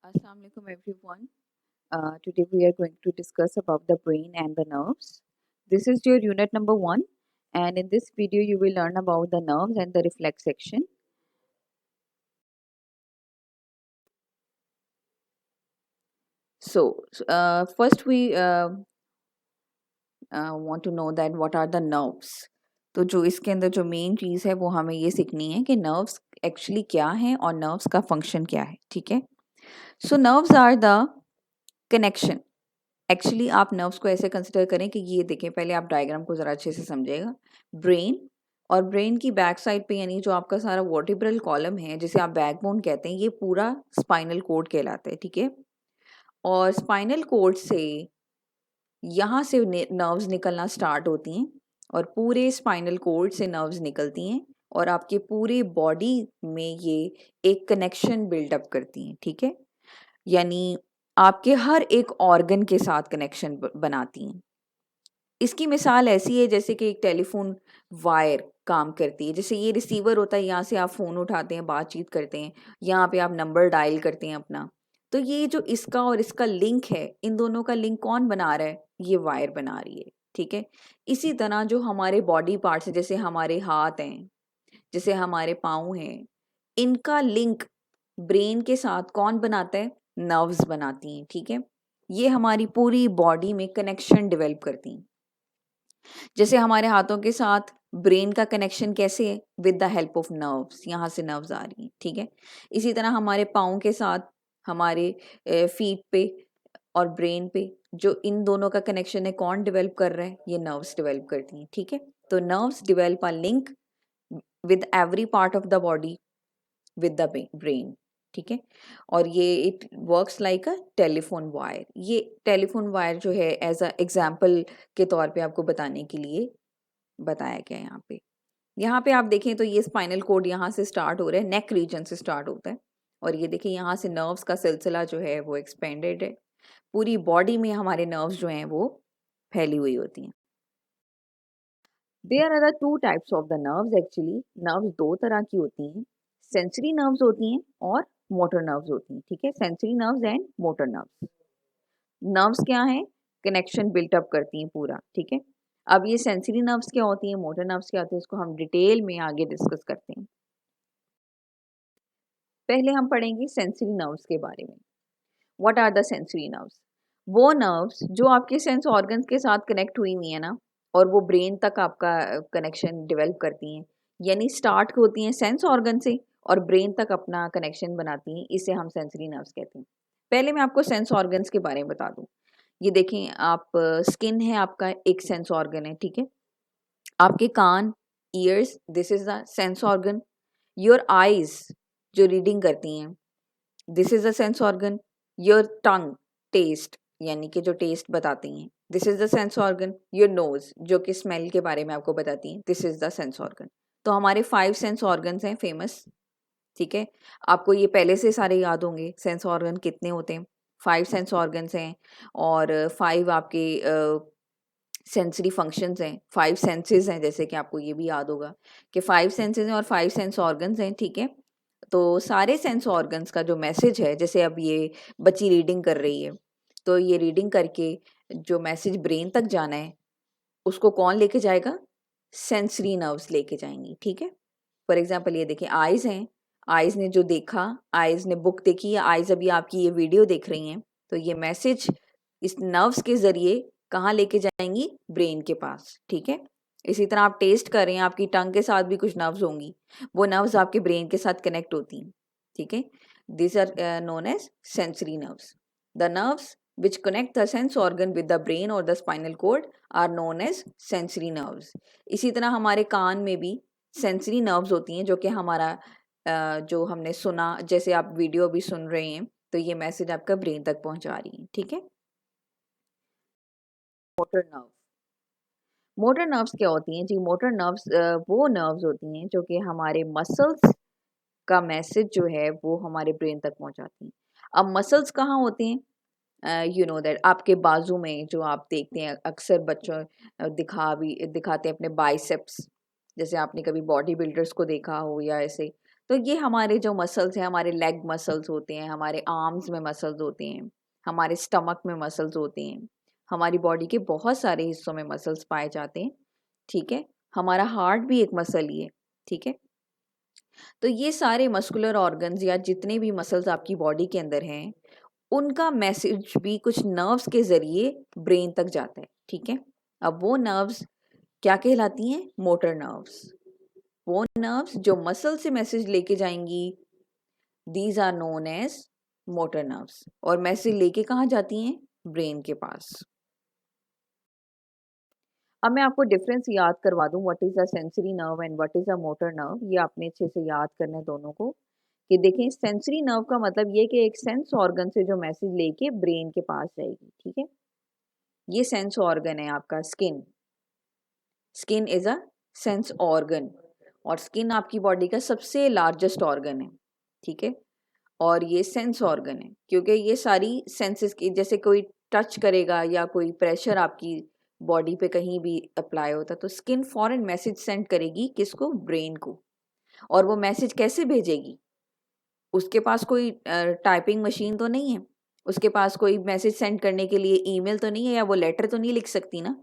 Assalamu alaikum everyone. Today we are going to discuss about the brain and the nerves. This is your unit number 1, and in this video you will learn about the nerves and the reflex section. First we want to know that what are the nerves. तो जो इसके अंदर जो main चीज़ है वो हमें ये सीखनी है कि नर्व्स एक्चुअली क्या है और नर्व्स का फंक्शन क्या है. ठीक है. So nerves are the connection. Actually आप नर्व्स को ऐसे कंसिडर करें कि ये देखें, पहले आप डायग्राम को ज़रा अच्छे से समझिएगा. ब्रेन और ब्रेन की बैक साइड पे यानी जो आपका सारा वर्टिब्रल कॉलम है जिसे आप बैकबोन कहते हैं, ये पूरा स्पाइनल कोड कहलाता है. ठीक है. और स्पाइनल कोड से यहाँ से नर्व्स निकलना स्टार्ट होती हैं और पूरे स्पाइनल कोड से नर्व्स निकलती हैं और आपके पूरे बॉडी में ये एक कनेक्शन बिल्डअप करती हैं. ठीक है. यानी आपके हर एक ऑर्गन के साथ कनेक्शन बनाती हैं. इसकी मिसाल ऐसी है जैसे कि एक टेलीफोन वायर काम करती है. जैसे ये रिसीवर होता है, यहाँ से आप फ़ोन उठाते हैं, बातचीत करते हैं, यहाँ पे आप नंबर डायल करते हैं अपना. तो ये जो इसका और इसका लिंक है, इन दोनों का लिंक कौन बना रहा है? ये वायर बना रही है. ठीक है. इसी तरह जो हमारे बॉडी पार्ट्स हैं, जैसे हमारे हाथ हैं, जैसे हमारे पाँव हैं, इनका लिंक ब्रेन के साथ कौन बनाता है? नर्व्स बनाती हैं. ठीक है. ये हमारी पूरी बॉडी में कनेक्शन डेवलप करती हैं. जैसे हमारे हाथों के साथ ब्रेन का कनेक्शन कैसे है? With the help of nerves. यहाँ से नर्व्स आ रही हैं. ठीक है. इसी तरह हमारे पाँव के साथ हमारे फीट पे और ब्रेन पे जो इन दोनों का कनेक्शन है, कौन डेवलप कर रहा है? ये नर्व्स डेवलप करती हैं. ठीक है. तो nerves develop a link with every part of the body with the brain. ठीक है. और ये it works like a telephone wire. ये टेलीफोन वायर जो है एज अ एग्जाम्पल के तौर पे आपको बताने के लिए बताया गया. यहाँ पे आप देखें तो ये स्पाइनल कोड यहाँ से स्टार्ट हो रहा है, नेक रीजन से स्टार्ट होता है. और ये देखिए यहाँ से नर्व्स का सिलसिला जो है वो एक्सपेंडेड है. पूरी बॉडी में हमारे नर्व्स जो हैं वो फैली हुई होती हैं. There are the two types of the nerves. Actually nerves दो तरह की होती हैं. सेंसरी नर्व्स होती हैं और मोटर नर्व्स होती हैं. ठीक है. Sensory nerves and motor nerves. Nerves क्या हैं? कनेक्शन बिल्टअप करती हैं पूरा. ठीक है. अब ये सेंसरी नर्व्स क्या होती हैं, मोटर नर्व्स क्या होती हैं, इसको हम डिटेल में आगे डिस्कस करते हैं. पहले हम पढ़ेंगे सेंसरी नर्व्स के बारे में. What are the sensory nerves? वो नर्व्स जो आपके सेंस ऑर्गन्स के साथ कनेक्ट हुई हुई है ना, और वो ब्रेन तक आपका कनेक्शन डेवलप करती हैं. यानी स्टार्ट होती हैं सेंस ऑर्गन से और ब्रेन तक अपना कनेक्शन बनाती हैं. इसे हम सेंसरी नर्व्स कहते हैं. पहले मैं आपको सेंस ऑर्गन्स के बारे में बता दूं. ये देखें आप, स्किन है आपका एक सेंस ऑर्गन है. ठीक है. आपके कान, ears, this is the sense organ. Your eyes जो रीडिंग करती हैं, this is the sense organ. Your tongue, taste यानी कि जो टेस्ट बताती हैं, this is the sense organ. Your nose जो कि स्मेल के बारे में आपको बताती हैं, this is the sense organ. तो हमारे 5 सेंस ऑर्गन्स हैं फेमस. ठीक है. आपको ये पहले से सारे याद होंगे सेंस ऑर्गन कितने होते हैं. 5 सेंस ऑर्गन्स हैं और 5 आपके सेंसरी फंक्शंस हैं, 5 सेंसेस हैं. जैसे कि आपको ये भी याद होगा कि 5 सेंसेस हैं और 5 सेंस ऑर्गन्स हैं. ठीक है. तो सारे सेंस ऑर्गन्स का जो मैसेज है, जैसे अब ये बच्ची रीडिंग कर रही है, तो ये रीडिंग करके जो मैसेज ब्रेन तक जाना है उसको कौन लेके जाएगा? सेंसरी नर्व्स लेके जाएंगी. ठीक है. फॉर एग्जाम्पल ये देखिए आइज हैं. आइज ने जो देखा, आइज ने बुक देखी, या आइज अभी आपकी ये वीडियो देख रही हैं, तो ये मैसेज इस नर्व्स के जरिए कहाँ लेके जाएंगी? ब्रेन के पास. ठीक है. इसी तरह आप टेस्ट कर रहे हैं, आपकी टंग के साथ भी कुछ नर्व्स होंगी, वो नर्व्स आपके ब्रेन के साथ कनेक्ट होती हैं. ठीक है. This are known as sensory nerves. The nerves which connect the sense organ with the brain or the spinal cord are known as sensory nerves. इसी तरह हमारे कान में भी सेंसरी नर्व्स होती हैं जो कि हमारा जो हमने सुना, जैसे आप वीडियो भी सुन रहे हैं, तो ये मैसेज आपका ब्रेन तक पहुंचा रही है. ठीक है. Motor nerve. मोटर नर्व्स क्या होती हैं जी? मोटर नर्व्स वो नर्व्स होती हैं जो कि हमारे मसल्स का मैसेज जो है वो हमारे ब्रेन तक पहुंचाती हैं. अब मसल्स कहाँ होते हैं? यू नो दैट आपके बाजू में जो आप देखते हैं अक्सर बच्चों दिखाते हैं अपने बाइसेप्स. जैसे आपने कभी बॉडी बिल्डर्स को देखा हो या ऐसे, तो ये हमारे जो मसल्स हैं, हमारे लेग मसल्स होते हैं, हमारे आर्म्स में मसल्स होते हैं, हमारे स्टमक में मसल्स होते हैं, हमारी बॉडी के बहुत सारे हिस्सों में मसल्स पाए जाते हैं, ठीक है। हमारा हार्ट भी एक मसल ही है, ठीक है। तो ये सारे मस्कुलर ऑर्गन्स या जितने भी मसल्स आपकी बॉडी के अंदर हैं, उनका मैसेज भी कुछ नर्व्स के ज़रिए ब्रेन तक जाता है, ठीक है। अब वो नर्व्स क्या कहलाती हैं? Motor nerves. वो नर्व्स जो मसल से मैसेज लेके जाएंगी, these are known as motor nerves. और मैसेज लेके कहाँ जाती हैं? ब्रेन के पास। अब मैं आपको डिफरेंस याद करवा दूं, what is a sensory nerve and what is a motor nerve. ये आपने अच्छे से याद करना है दोनों को। कि देखें, सेंसरी नर्व का मतलब ये कि एक सेंस ऑर्गन से जो मैसेज लेके ब्रेन के पास जाएगी, ठीक है। ये सेंस ऑर्गन है आपका skin. Skin is a sense organ, और स्किन आपकी बॉडी का सबसे लार्जेस्ट ऑर्गन है, ठीक है। और ये सेंस ऑर्गन है क्योंकि ये सारी सेंसेस की, जैसे कोई टच करेगा या कोई प्रेशर आपकी बॉडी पे कहीं भी अप्लाई होता है तो स्किन फॉरन मैसेज सेंड करेगी, किसको? ब्रेन को। और वो मैसेज कैसे भेजेगी? उसके पास कोई टाइपिंग मशीन तो नहीं है, उसके पास कोई मैसेज सेंड करने के लिए ईमेल तो नहीं है, या वो लेटर तो नहीं लिख सकती ना।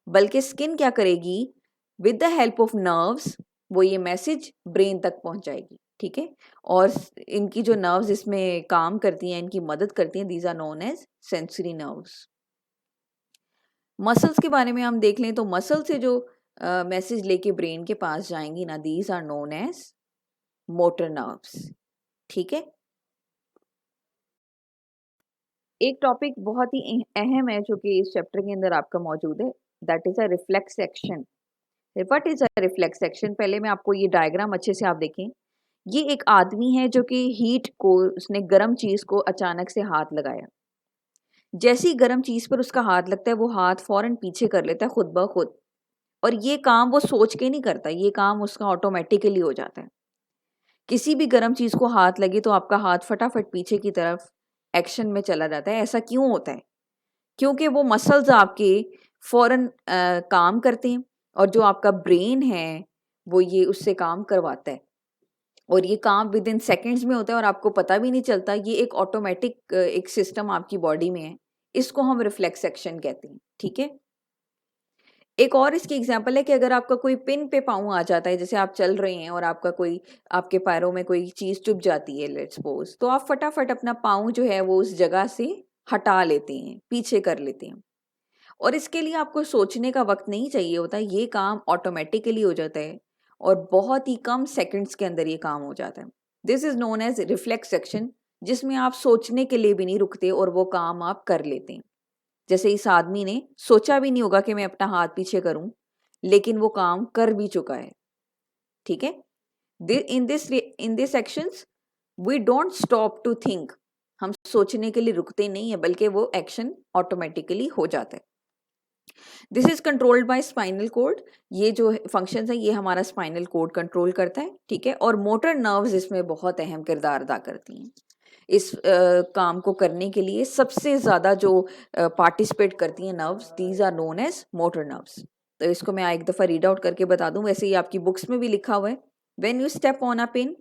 बल्कि स्किन क्या करेगी? With the help of nerves वो ये मैसेज ब्रेन तक पहुंचाएगी, ठीक है। और इनकी जो नर्व्स इसमें काम करती हैं, इनकी मदद करती हैं, these are known as sensory nerves. Muscles के बारे में हम देख लें तो मसल से जो मैसेज लेके ब्रेन के पास जाएंगी ना, these are known as motor nerves, ठीक है। एक टॉपिक बहुत ही अहम है जो कि इस चैप्टर के अंदर आपका मौजूद है, that is a reflex action. What is a reflex action? पहले मैं आपको ये डायग्राम अच्छे से आप देखें। ये एक आदमी है जो कि हीट को, उसने गर्म चीज को अचानक से हाथ लगाया। जैसी गर्म चीज पर उसका हाथ लगता है वो हाथ फौरन पीछे कर लेता है खुद ब खुद। और ये काम वो सोच के नहीं करता, ये काम उसका ऑटोमेटिकली हो जाता है। किसी भी गर्म चीज को हाथ लगे तो आपका हाथ फटाफट पीछे की तरफ एक्शन में चला जाता है। ऐसा क्यों होता है? क्योंकि वो मसल्स आपके फौरन काम करते हैं, और जो आपका ब्रेन है वो ये उससे काम करवाता है, और ये काम विद इन सेकेंड्स में होता है और आपको पता भी नहीं चलता। ये एक ऑटोमेटिक एक सिस्टम आपकी बॉडी में है, इसको हम रिफ्लेक्स एक्शन कहते हैं, ठीक है। एक और इसकी एग्जांपल है कि अगर आपका कोई पिन पे पाँव आ जाता है, जैसे आप चल रहे हैं और आपका कोई, आपके पैरों में कोई चीज चुभ जाती है, लेट्स सपोज, तो आप फटाफट अपना पाँव जो है वो उस जगह से हटा लेते हैं, पीछे कर लेते हैं। और इसके लिए आपको सोचने का वक्त नहीं चाहिए होता, ये काम ऑटोमेटिकली हो जाता है और बहुत ही कम सेकंड्स के अंदर ये काम हो जाता है। This is known as reflex action, जिसमें आप सोचने के लिए भी नहीं रुकते और वो काम आप कर लेते हैं। जैसे इस आदमी ने सोचा भी नहीं होगा कि मैं अपना हाथ पीछे करूं, लेकिन वो काम कर भी चुका है, ठीक है। In this actions we don't stop to think. हम सोचने के लिए रुकते नहीं है, बल्कि वो एक्शन ऑटोमेटिकली हो जाता है। This is controlled by spinal code. ये जो फंक्शंस है ये हमारा स्पाइनल कोड कंट्रोल करता है, ठीक है। और मोटर नर्व्स इसमें बहुत अहम किरदार अदा करती हैं। इस काम को करने के लिए सबसे ज़्यादा जो पार्टिसिपेट करती हैं nerves, these are known as motor nerves. तो इसको मैं एक दफ़ा रीड आउट करके बता दूं, वैसे ही आपकी बुक्स में भी लिखा हुआ है। When you step on a pin,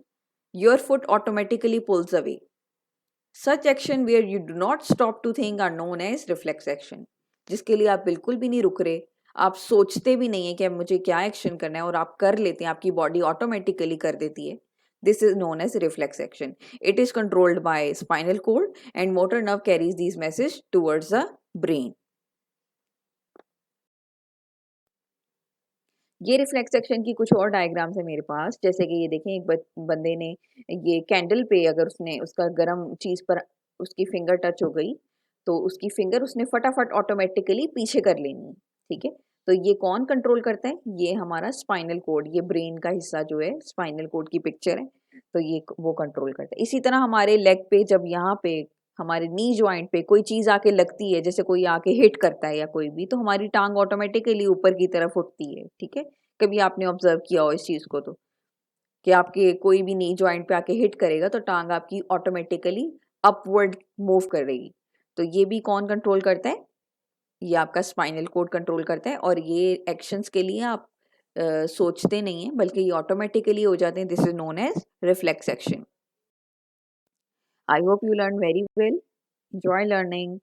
your foot automatically pulls away. Such action where you do not stop to think are known as reflex action. जिसके लिए आप बिल्कुल भी नहीं रुक रहे, आप सोचते भी नहीं है कि अब मुझे क्या एक्शन करना है, और आप कर लेते हैं, आपकी बॉडी ऑटोमेटिकली कर देती है। This is known as reflex action. It is controlled by spinal cord and motor nerve carries this message towards the brain. ये रिफ्लेक्स एक्शन की कुछ और डायग्राम्स है मेरे पास। जैसे कि ये देखें, एक बंदे ने ये कैंडल पे, अगर उसने उसका गर्म चीज पर उसकी फिंगर टच हो गई तो उसकी फिंगर उसने फटाफट ऑटोमेटिकली पीछे कर लेनी है, ठीक है। तो ये कौन कंट्रोल करता है? ये हमारा स्पाइनल कोड, ये ब्रेन का हिस्सा जो है, स्पाइनल कोड की पिक्चर है, तो ये वो कंट्रोल करता है। इसी तरह हमारे लेग पे, जब यहाँ पे हमारे नी जॉइंट पे कोई चीज आके लगती है, जैसे कोई आके हिट करता है या कोई भी, तो हमारी टांग ऑटोमेटिकली ऊपर की तरफ उठती है, ठीक है। कभी आपने ऑब्जर्व किया हो इस चीज को, तो कि आपके कोई भी नी जॉइंट पे आके हिट करेगा तो टांग आपकी ऑटोमेटिकली अपवर्ड मूव करेगी। तो ये भी कौन कंट्रोल करता है? ये आपका स्पाइनल कोड कंट्रोल करता है। और ये एक्शंस के लिए आप सोचते नहीं हैं बल्कि ये ऑटोमेटिकली हो जाते हैं. This is known as reflex action. I hope you learned very well. Enjoy learning.